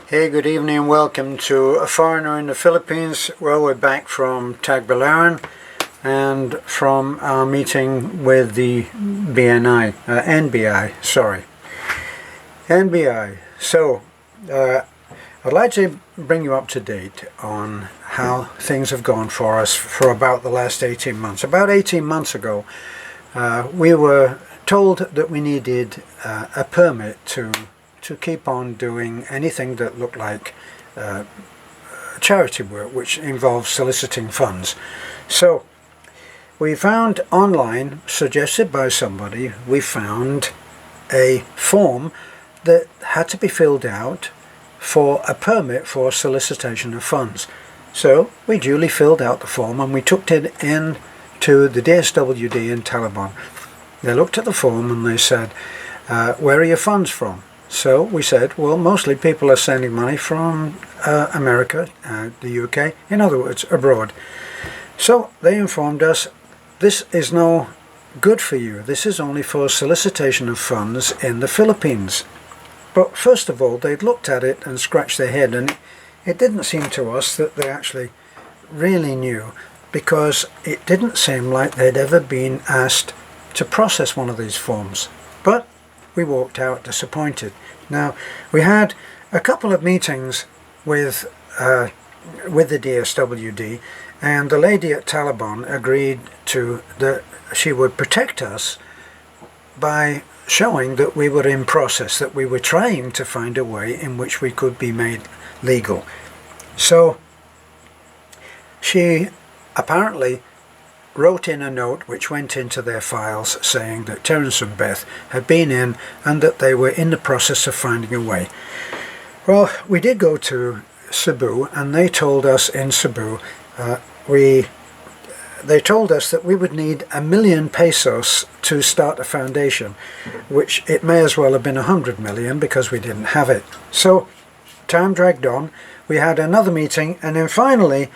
Hey, good evening. Welcome to A Foreigner in the Philippines. Well, we're back from Tagbilaran and from our meeting with the NBI. So, I'd like to bring you up to date on how things have gone for us for about the last 18 months. About 18 months ago, we were told that we needed a permit to keep on doing anything that looked like charity work, which involves soliciting funds. So we found online, suggested by somebody, we found a form that had to be filled out for a permit for solicitation of funds. So we duly filled out the form and we took it in to the DSWD in Taliban. They looked at the form and they said, where are your funds from? So we said, well, mostly people are sending money from America, the UK, in other words, abroad. So they informed us, this is no good for you. This is only for solicitation of funds in the Philippines. But first of all, they'd looked at it and scratched their head, and it didn't seem to us that they actually really knew, because it didn't seem like they'd ever been asked to process one of these forms. But we walked out disappointed. Now, we had a couple of meetings with the DSWD, and the lady at Taliban agreed that she would protect us by showing that we were in process, that we were trying to find a way in which we could be made legal. So she apparently wrote in a note which went into their files saying that Terence and Beth had been in and that they were in the process of finding a way. Well, we did go to Cebu, and they told us in Cebu, they told us that we would need 1 million pesos to start a foundation, which it may as well have been 100 million because we didn't have it. So time dragged on. We had another meeting, and then finally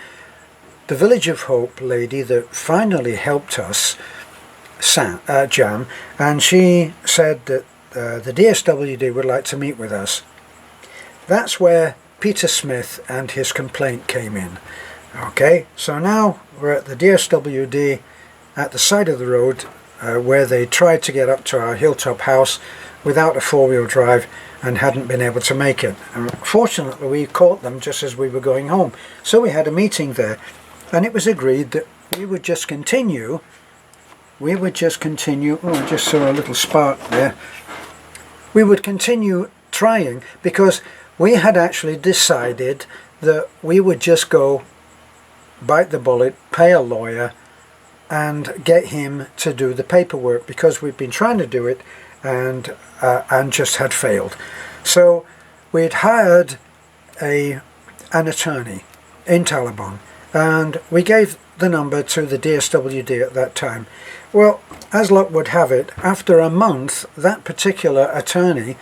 the Village of Hope lady that finally helped us, Jam, and she said that the DSWD would like to meet with us. That's where Peter Smith and his complaint came in. Okay, so now we're at the DSWD at the side of the road where they tried to get up to our hilltop house without a four-wheel drive and hadn't been able to make it. And fortunately, we caught them just as we were going home. So we had a meeting there. And it was agreed that we would just continue, oh, I just saw a little spark there. We would continue trying because we had actually decided that we would just go bite the bullet, pay a lawyer, and get him to do the paperwork, because we'd been trying to do it and just had failed. So we'd hired an attorney in Taliban, and we gave the number to the DSWD at that time. Well, as luck would have it, after a month, that particular attorney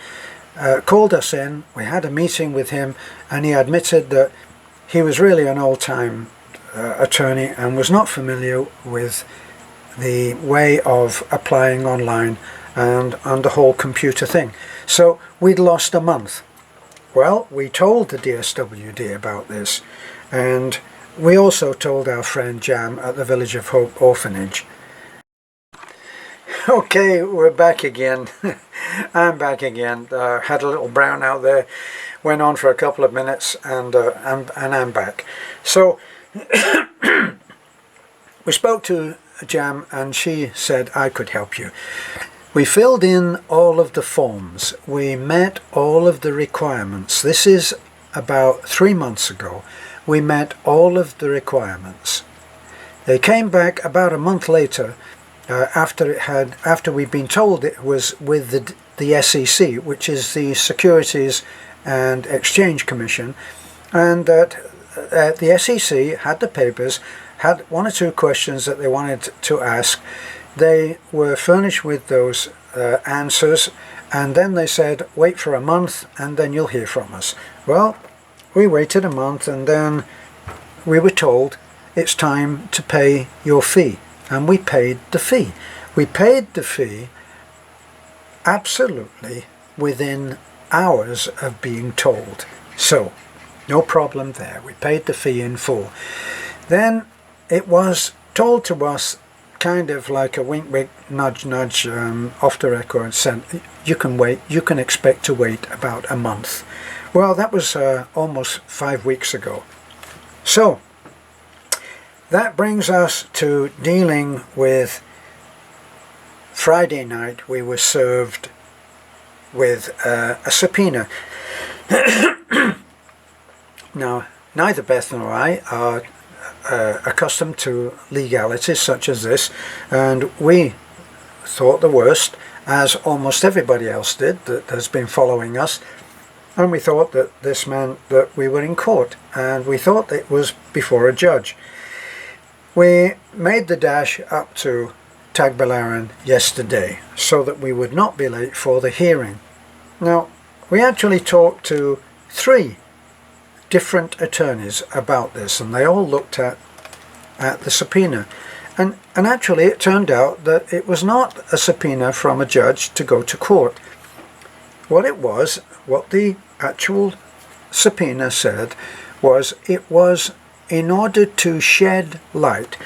called us in. We had a meeting with him, and he admitted that he was really an old-time attorney and was not familiar with the way of applying online and the whole computer thing. So we'd lost a month. Well, we told the DSWD about this, and we also told our friend Jam at the Village of Hope Orphanage. Okay, we're back again. I'm back again. Had a little brownout there. Went on for a couple of minutes, and I'm back. So we spoke to Jam, and she said I could help you. We filled in all of the forms. We met all of the requirements. This is about 3 months ago. We met all of the requirements. They came back about a month later, after we'd been told it was with the SEC, which is the Securities and Exchange Commission, and that the SEC had the papers, had one or two questions that they wanted to ask. They were furnished with those answers, and then they said, wait for a month and then you'll hear from us. Well, we waited a month, and then we were told it's time to pay your fee, and we paid the fee. We paid the fee absolutely within hours of being told. So, no problem there. We paid the fee in full. Then it was told to us, kind of like a wink wink, nudge nudge, off the record, said, you can wait, you can expect to wait about a month. Well, that was almost 5 weeks ago. So, that brings us to dealing with Friday night. We were served with a subpoena. Now, neither Beth nor I are accustomed to legalities such as this, and we thought the worst, as almost everybody else did that has been following us, and we thought that this meant that we were in court, and we thought it was before a judge. We made the dash up to Tagbilaran yesterday so that we would not be late for the hearing. Now, we actually talked to 3 different attorneys about this, and they all looked at the subpoena, and actually it turned out that it was not a subpoena from a judge to go to court. What the actual subpoena said was, it was in order to shed light.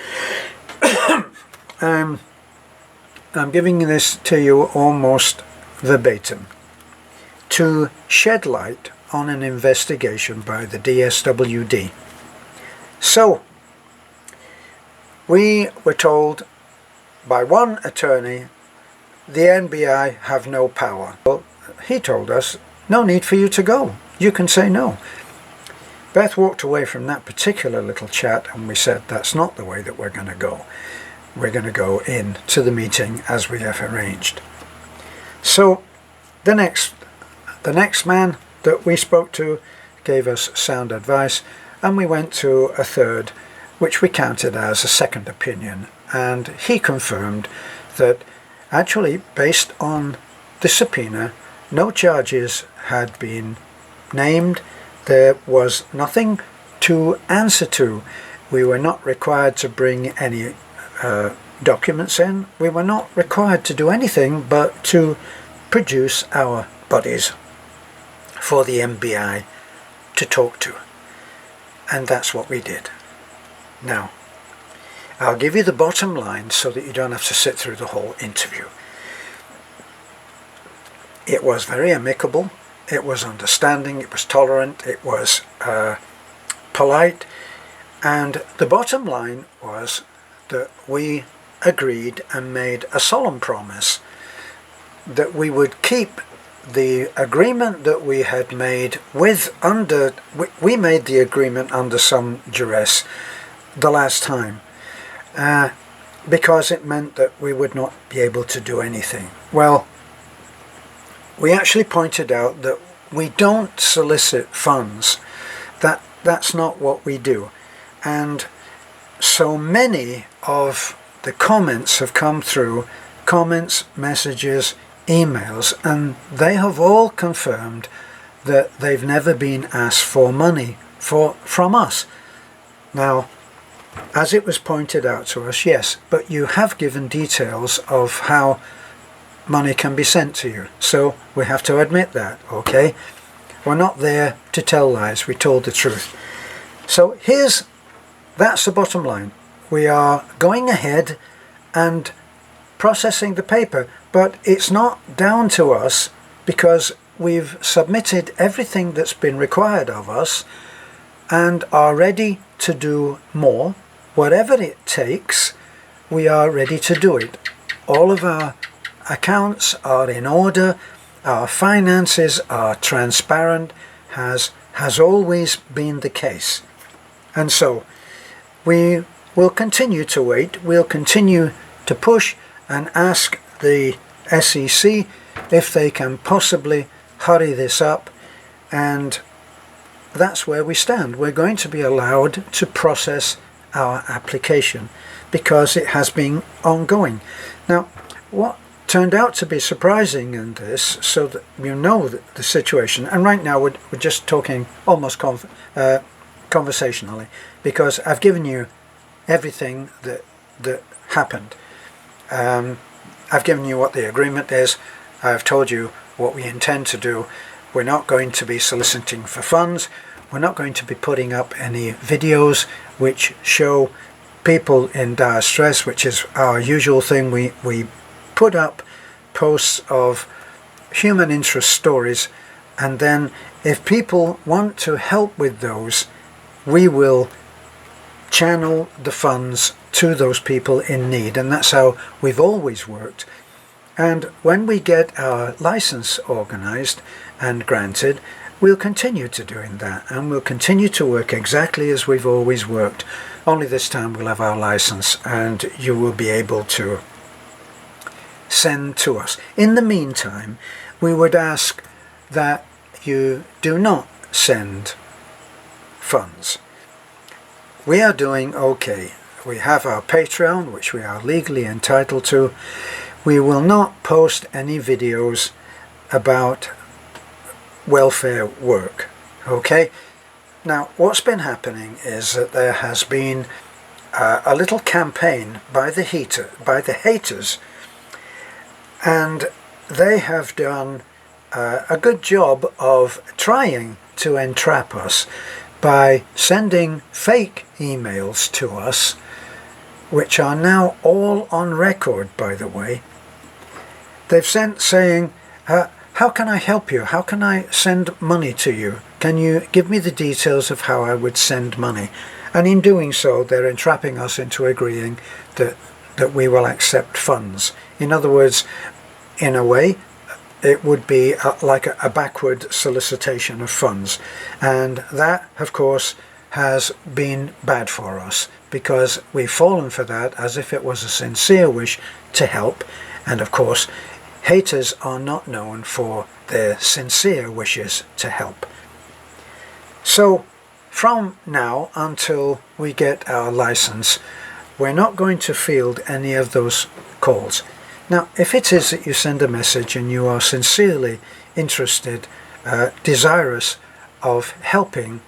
I'm giving this to you almost verbatim. To shed light on an investigation by the DSWD. So, we were told by one attorney, the NBI have no power. Well, he told us, no need for you to go. You can say no. Beth walked away from that particular little chat, and we said, that's not the way that we're going to go. We're going to go in to the meeting as we have arranged. So, the next man that we spoke to gave us sound advice, and we went to a third, which we counted as a second opinion, and he confirmed that actually, based on the subpoena, no charges had been named. There was nothing to answer to. We were not required to bring any documents in. We were not required to do anything but to produce our bodies for the NBI to talk to. And that's what we did. Now, I'll give you the bottom line so that you don't have to sit through the whole interview. It was very amicable, it was understanding, it was tolerant, it was polite, and the bottom line was that we agreed and made a solemn promise that we would keep the agreement that we had made we made the agreement under some duress the last time, because it meant that we would not be able to do anything. Well, we actually pointed out that we don't solicit funds. That's not what we do. And so many of the comments have come through, comments, messages, emails, and they have all confirmed that they've never been asked for money from us. Now, as it was pointed out to us, yes, but you have given details of how money can be sent to you, so we have to admit that, okay? We're not there to tell lies, we told the truth. So that's the bottom line. We are going ahead and processing the paper, but it's not down to us because we've submitted everything that's been required of us and are ready to do more. Whatever it takes, we are ready to do it. All of our accounts are in order, our finances are transparent, has always been the case. And so we will continue to wait, we'll continue to push and ask the SEC if they can possibly hurry this up, and that's where we stand. We're going to be allowed to process our application because it has been ongoing. Now, what turned out to be surprising in this, so that you know the situation, and right now we're just talking almost conversationally, because I've given you everything that happened. I've given you what the agreement is, I've told you what we intend to do, We're not going to be soliciting for funds. We're not going to be putting up any videos which show people in dire stress, which is our usual thing. We put up posts of human interest stories, and then if people want to help with those, we will channel the funds to those people in need, and that's how we've always worked. And when we get our license organized and granted, we'll continue to doing that, and we'll continue to work exactly as we've always worked. Only this time we'll have our license, and you will be able to send to us. In the meantime, we would ask that you do not send funds. We are doing okay. We have our Patreon, which we are legally entitled to. We will not post any videos about welfare work. Okay? Now, what's been happening is that there has been a little campaign by the haters, and they have done a good job of trying to entrap us by sending fake emails to us, which are now all on record, by the way. They've sent saying, how can I help you? How can I send money to you? Can you give me the details of how I would send money? And in doing so, they're entrapping us into agreeing that we will accept funds. In other words, in a way, it would be like a backward solicitation of funds. And that, of course, has been bad for us, because we've fallen for that as if it was a sincere wish to help. And of course, haters are not known for their sincere wishes to help. So from now until we get our license, we're not going to field any of those calls. Now, if it is that you send a message and you are sincerely interested, desirous of helping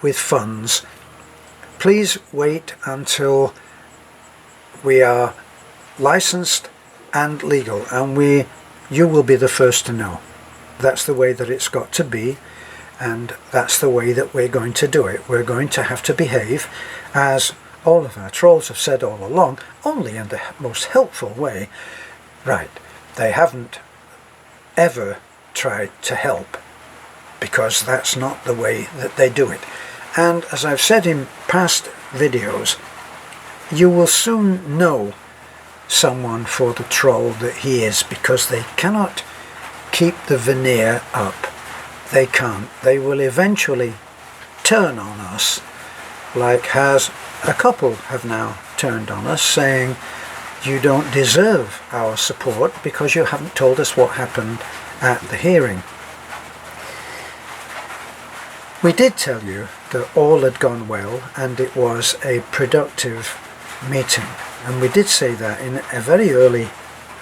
with funds, please wait until we are licensed and legal, and you will be the first to know. That's the way that it's got to be, and that's the way that we're going to do it. We're going to have to behave, as all of our trolls have said all along, only in the most helpful way. Right, they haven't ever tried to help, because that's not the way that they do it. And as I've said in past videos, you will soon know someone for the troll that he is, because they cannot keep the veneer up. They can't. They will eventually turn on us, like as a couple have now turned on us, saying, you don't deserve our support because you haven't told us what happened at the hearing. We did tell you that all had gone well and it was a productive meeting, and we did say that in a very early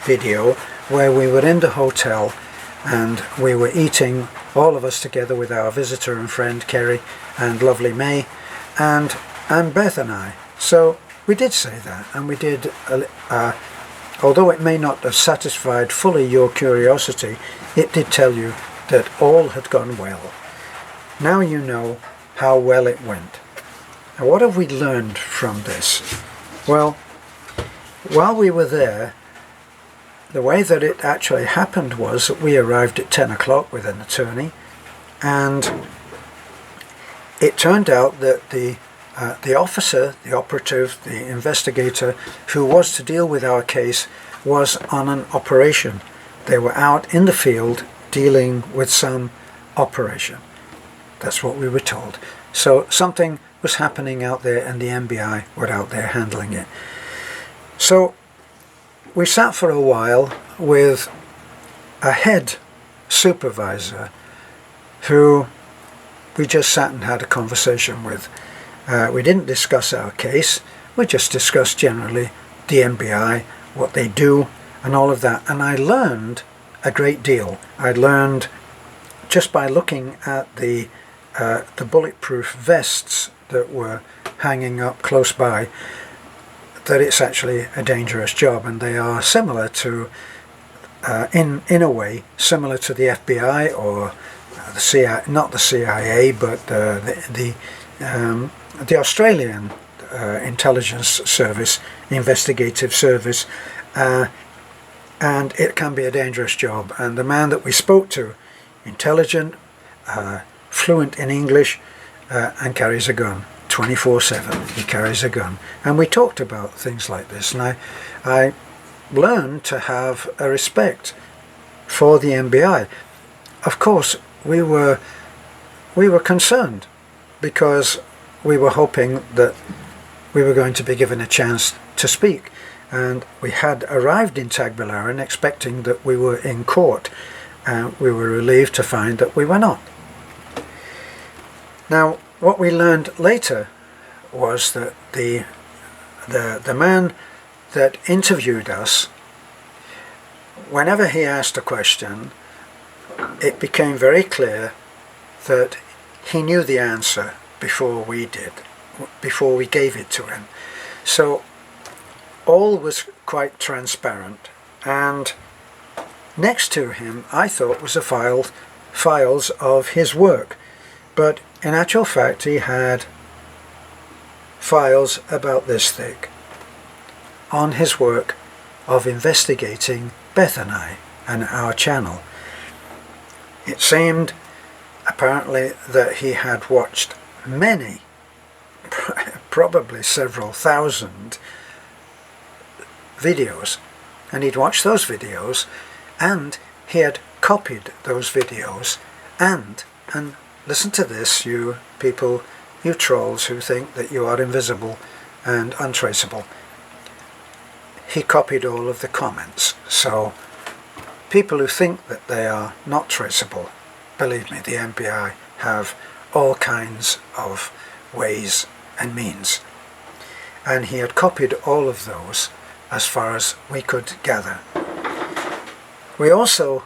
video where we were in the hotel and we were eating, all of us together with our visitor and friend Kerry and lovely May and Beth and I. So we did say that, and we did, although it may not have satisfied fully your curiosity, it did tell you that all had gone well. Now you know how well it went. Now, what have we learned from this? Well, while we were there, the way that it actually happened was that we arrived at 10 o'clock with an attorney, and it turned out that the officer, the operative, the investigator who was to deal with our case was on an operation. They were out in the field dealing with some operation. That's what we were told. So something was happening out there, and the MBI were out there handling it. So we sat for a while with a head supervisor who we just sat and had a conversation with. We didn't discuss our case, we just discussed generally the MBI, what they do and all of that. And I learned a great deal. I learned just by looking at the bulletproof vests that were hanging up close by, that it's actually a dangerous job, and they are similar to, in a way, similar to the FBI or the CIA, not the CIA, but the Australian intelligence service, investigative service, and it can be a dangerous job. And the man that we spoke to, intelligent, fluent in English, and carries a gun 24/7. He carries a gun, and we talked about things like this, and I learned to have a respect for the MBI. Of course, we were concerned because we were hoping that we were going to be given a chance to speak, and we had arrived in Tagbilaran expecting that we were in court, and we were relieved to find that we were not. Now, what we learned later was that the man that interviewed us, whenever he asked a question, it became very clear that he knew the answer before we did, before we gave it to him. So all was quite transparent, and next to him I thought was a files of his work, but in actual fact he had files about this thick on his work of investigating Beth and I and our channel. It seemed apparently that he had watched many, probably several thousand videos, and he'd watched those videos, and he had copied those videos, and listen to this, you people, you trolls who think that you are invisible and untraceable. He copied all of the comments. So people who think that they are not traceable, believe me, the MBI have all kinds of ways and means. And he had copied all of those as far as we could gather. We also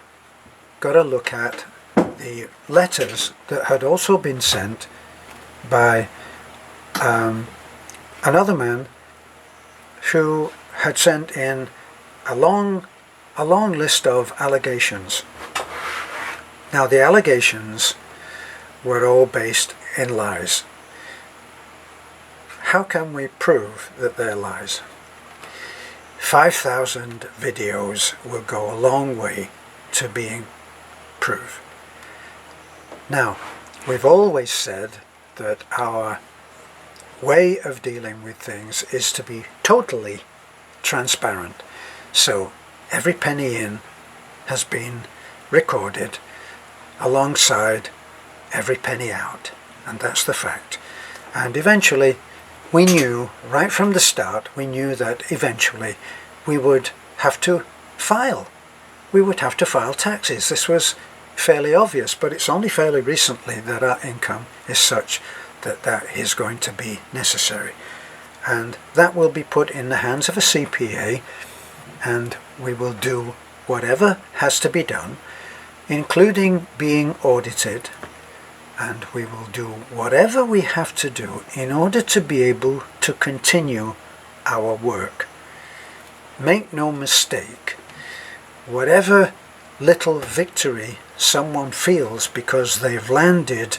got a look at the letters that had also been sent by another man who had sent in a long list of allegations. Now, the allegations were all based in lies. How can we prove that they're lies? 5,000 videos will go a long way to being proof. Now, we've always said that our way of dealing with things is to be totally transparent. So every penny in has been recorded alongside every penny out, and that's the fact. And eventually we knew, right from the start, we knew that eventually we would have to file. We would have to file taxes. This was fairly obvious, but it's only fairly recently that our income is such that that is going to be necessary. And that will be put in the hands of a CPA, and we will do whatever has to be done, including being audited, and we will do whatever we have to do in order to be able to continue our work. Make no mistake, whatever little victory someone feels because they've landed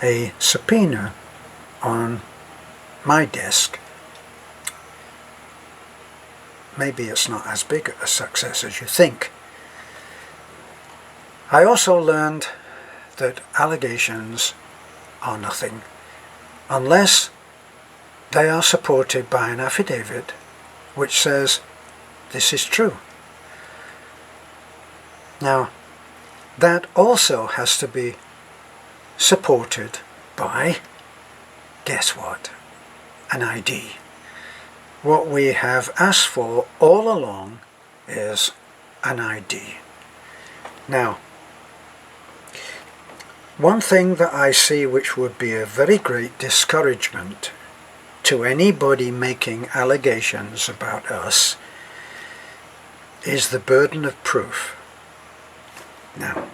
a subpoena on my desk, maybe it's not as big a success as you think. I also learned that allegations are nothing unless they are supported by an affidavit which says this is true. Now, that also has to be supported by, guess what? An ID. What we have asked for all along is an ID. Now, one thing that I see which would be a very great discouragement to anybody making allegations about us is the burden of proof. Now,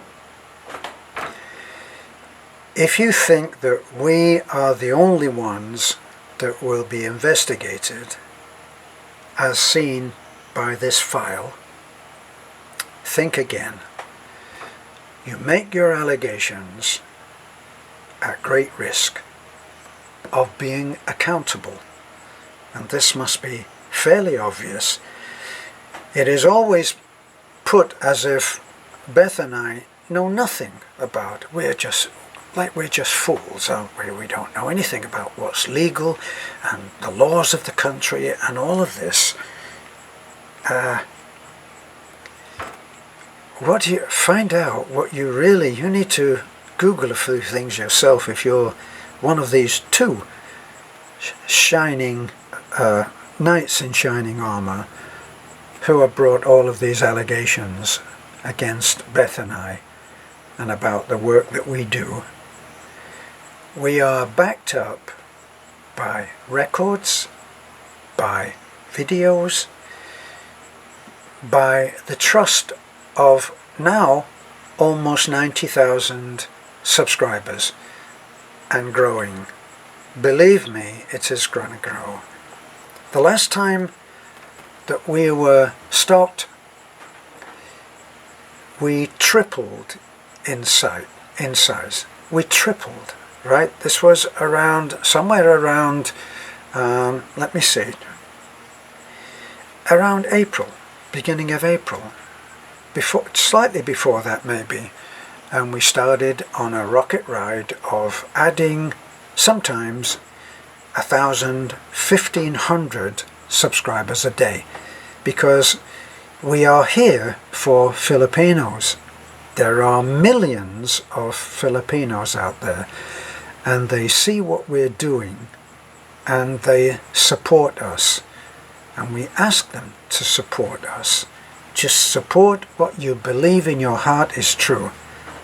if you think that we are the only ones that will be investigated, as seen by this file, think again. you make your allegations at great risk of being accountable. And this must be fairly obvious. It is always put as if Beth and I know nothing about. We're just fools, aren't we? We don't know anything about what's legal and the laws of the country and all of this. What you find out, you need to Google a few things yourself if you're one of these two shining knights in shining armor who have brought all of these allegations against Beth and I and about the work that we do. We are backed up by records, by videos, by the trust of now almost 90,000 subscribers and growing. Believe me, it is going to grow. The last time that we were stopped, we tripled in size. We tripled, right? This was somewhere around, let me see, around April, beginning of April. Slightly before that maybe, and we started on a rocket ride of adding sometimes 1,000, 1,500 subscribers a day, because we are here for Filipinos. There are millions of Filipinos out there, and they see what we're doing and they support us, and we ask them to support us. Just support what you believe in your heart is true.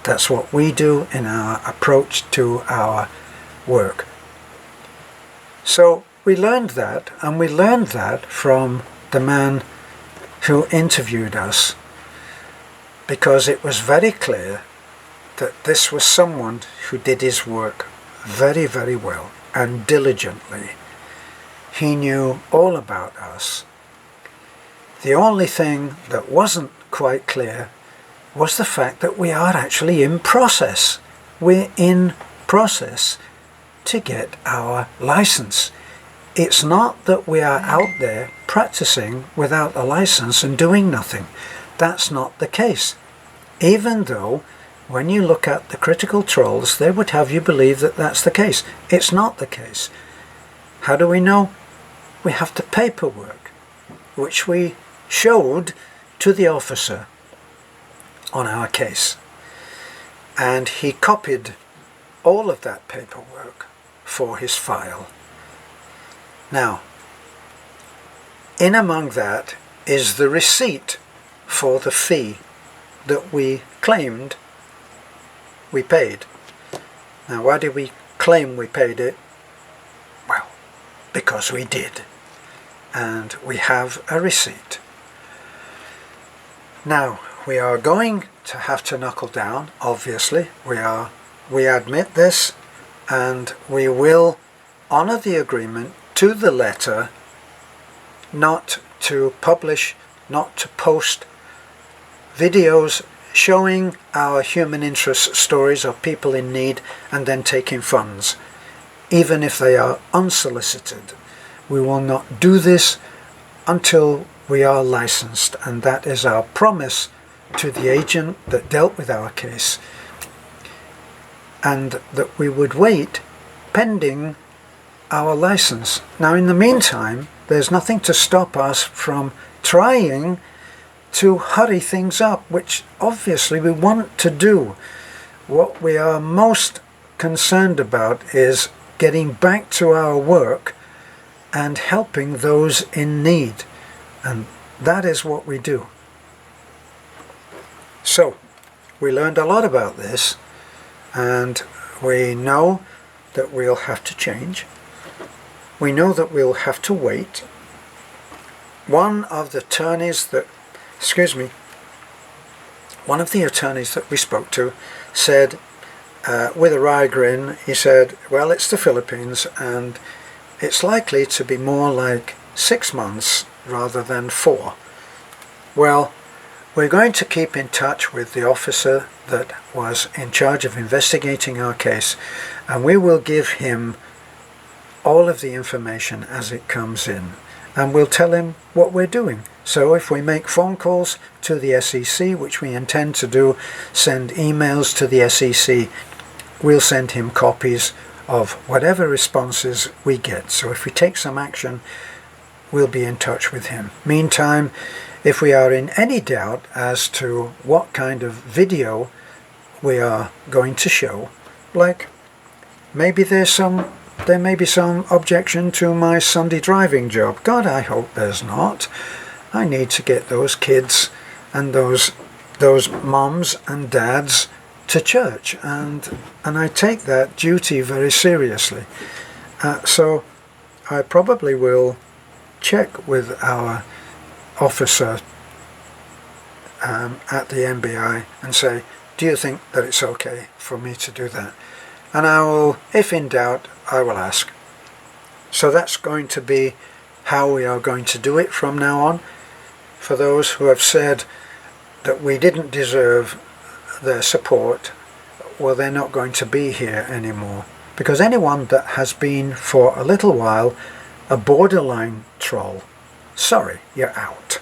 That's what we do in our approach to our work. So we learned that, and we learned that from the man who interviewed us, because it was very clear that this was someone who did his work very, very well and diligently. He knew all about us. The only thing that wasn't quite clear was the fact that we are actually in process. We're in process to get our license. It's not that we are out there practicing without a license and doing nothing. That's not the case. Even though when you look at the critical trolls, they would have you believe that that's the case. It's not the case. How do we know? We have the paperwork, which we showed to the officer on our case, and he copied all of that paperwork for his file. Now, in among that is the receipt for the fee that we claimed we paid. Now, why did we claim we paid it? Well, because we did, and we have a receipt. Now, we are going to have to knuckle down, obviously. We admit this, and we will honor the agreement to the letter not to publish, not to post videos showing our human interest stories of people in need and then taking funds, even if they are unsolicited. We will not do this until we are licensed, and that is our promise to the agent that dealt with our case, and that we would wait pending our license. Now, in the meantime, there's nothing to stop us from trying to hurry things up, which obviously we want to do. What we are most concerned about is getting back to our work and helping those in need. And that is what we do. So, we learned a lot about this, and we know that we'll have to change. We know that we'll have to wait. One of the attorneys that we spoke to said, with a wry grin, he said, well, it's the Philippines, and it's likely to be more like 6 months rather than 4. Well, We're going to keep in touch with the officer that was in charge of investigating our case, and we will give him all of the information as it comes in, and we'll tell him what we're doing. So if we make phone calls to the SEC, which we intend to do, send emails to the SEC, we'll send him copies of whatever responses we get. So if we take some action, we'll be in touch with him. Meantime, if we are in any doubt as to what kind of video we are going to show, like maybe there may be some objection to my Sunday driving job. God, I hope there's not. I need to get those kids and those moms and dads to church, and I take that duty very seriously. So I probably will check with our officer at the MBI and say, do you think that it's okay for me to do that? And I will, if in doubt, I will ask. So that's going to be how we are going to do it from now on. For those who have said that we didn't deserve their support, well, they're not going to be here anymore. Because anyone that has been for a little while a borderline troll, sorry, you're out.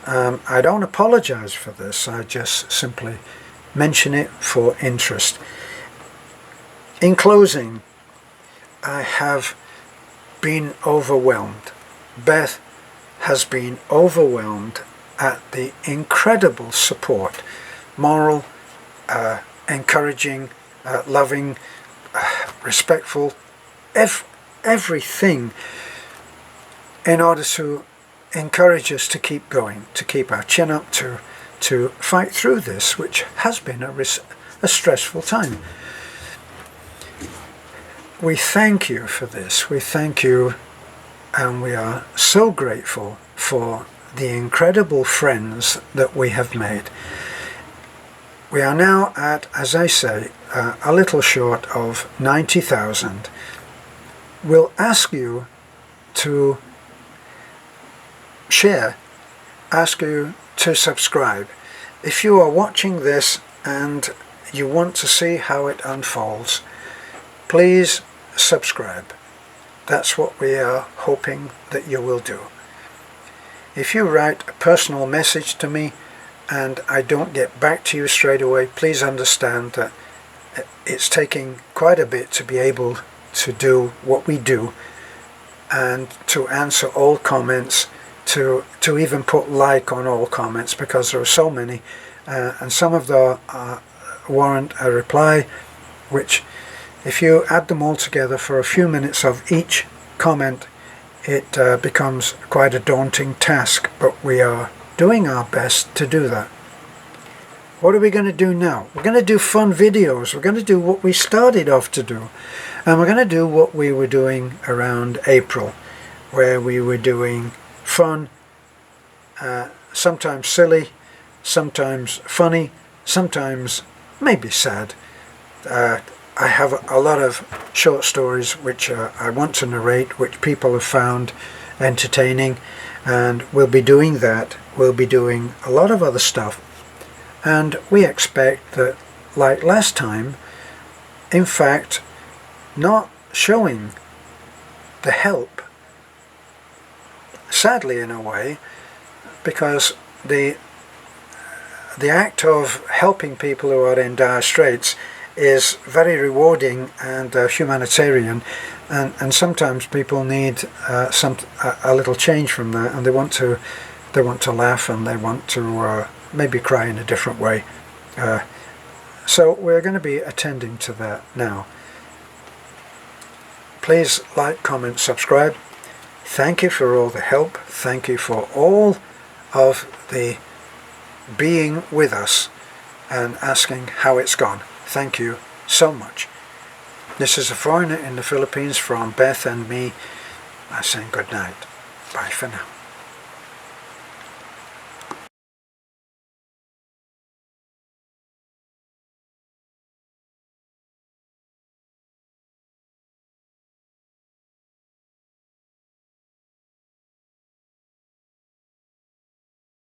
I don't apologize for this, I just simply mention it for interest. In closing, I have been overwhelmed. Beth has been overwhelmed at the incredible support, moral, encouraging, loving, respectful, everything, in order to encourage us to keep going, to keep our chin up, to fight through this, which has been a stressful time. We thank you for this. We thank you, and we are so grateful for the incredible friends that we have made. We are now at, as I say, a little short of 90,000. We'll ask you to share, ask you to subscribe. If you are watching this and you want to see how it unfolds, please subscribe. That's what we are hoping that you will do. If you write a personal message to me and I don't get back to you straight away, please understand that it's taking quite a bit to be able to do what we do and to answer all comments, to even put like on all comments, because there are so many, and some of them warrant a reply, which if you add them all together for a few minutes of each comment, it becomes quite a daunting task, but we are doing our best to do that. What are we going to do now? We're going to do fun videos. We're going to do what we started off to do, and we're going to do what we were doing around April, where we were doing fun, sometimes silly, sometimes funny, sometimes maybe sad. I have a lot of short stories which I want to narrate, which people have found entertaining, and we'll be doing that. We'll be doing a lot of other stuff, and we expect that, like last time, in fact, not showing the help, sadly in a way, because the act of helping people who are in dire straits is very rewarding and humanitarian, and sometimes people need a little change from that, and they want to laugh, and they want to maybe cry in a different way. So we're going to be attending to that now. Please like, comment, subscribe. Thank you for all the help. Thank you for all of the being with us and asking how it's gone. Thank you so much. This is a foreigner in the Philippines from Beth and me. I'm saying good night. Bye for now.